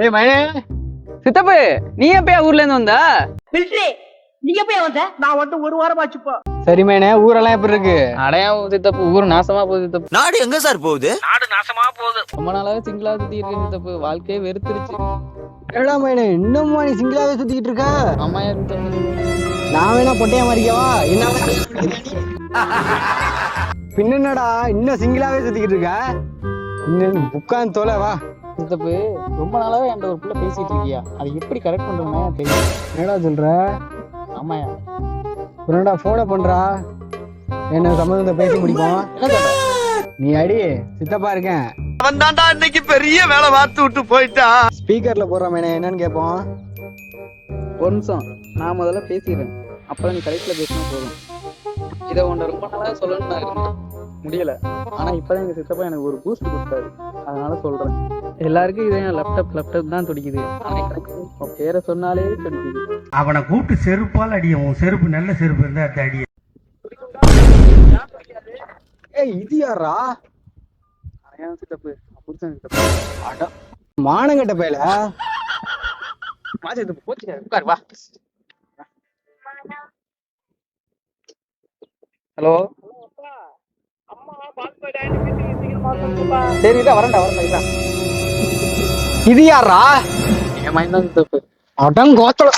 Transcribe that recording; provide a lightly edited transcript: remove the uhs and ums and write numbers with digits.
ஏய் மயனே, சித்தப்பு நீ எப்பயா ஊர்ல இருந்து வந்தா? நீ எப்பயா வந்த? நான் வந்து ஒரு வாரம் ஆச்சுப்பா. சரி மயனே, ஊரெல்லாம் எப்படி இருக்கு? அடையாவும் சித்தப்பு, ஊர் நாசமா போகுது சித்தப்பு. நாடு எங்க சார் போகுது? நாடு நாசமா போகுது. ரொம்ப நாளாவே சிங்கிளா சுத்தி இருக்கேன் சித்தப்பு, வாழ்க்கையே வெறுத்துருச்சு. ஏடா மயனே, இன்னுமா நீ சிங்கிளாவே சுத்திக்கிட்டு இருக்க? ஆமாயா சித்தப்பு. நான் வேணா பொட்டையா மாறிக்கவா? என்ன பின்னடா இன்னும் சிங்கிளாவே சுத்திக்கிட்டு இருக்க? இன்னும் உட்காந்து தொலை வா. சித்தப்பு ரொம்ப நாளாவே என்கிட்ட ஒரு புள்ள பேசிட்டு இருக்கியா, அதை எப்படி கரெக்ட் பண்றதுன்னா தெரியும். என்னடா சொல்ற? ஆமாயா. உன்னடா போன பண்றா, என்ன சம்மந்தத்தை பேசி முடிப்போம். என்ன சொல்ற? நீ அடி, சித்தப்பா இருக்கேன். அவன் தாண்டா இன்னைக்கு பெரிய வேலை பார்த்து விட்டு போயிட்டான். ஸ்பீக்கர்ல போடுற மேனே, என்னன்னு கேட்போம். ஒரு நிமிஷம், நான் முதல்ல பேசிடுறேன், அப்புறம் நீ கடைசியில பேசினா போதும். இதை உன்னை ரொம்ப நாளாவே சொல்லணும்னு நான் இருந்தேன், முடியல. ஆனா இப்பதான் எங்க சித்தப்பா எனக்கு ஒரு பூஸ்ட் கொடுத்தாரு, அதனால சொல்றேன். எல்லாருக்கும் இதே லேப்டாப் தான் துடிக்குது, ஆனா எனக்கு உன் பேரை சொன்னாலே துடிக்குது. அவனை கூப்பிட்டு செருப்பால் அடியும். உன் செருப்பு நல்ல செருப்பு இருந்தா அந்த அடிய. ஏய் இது யாரா? அதையா சித்தப்பு, புதுசா சித்தப்பு. அட மானங்கட்ட பயல. மாசி சித்தப்பு போச்சு, உட்காரு வா. ஹலோ, சரி இதா வரேன்டா இதா. இது யாரா? என் மைண்ட் தான் சித்தப்பு. அடங்கோத்தல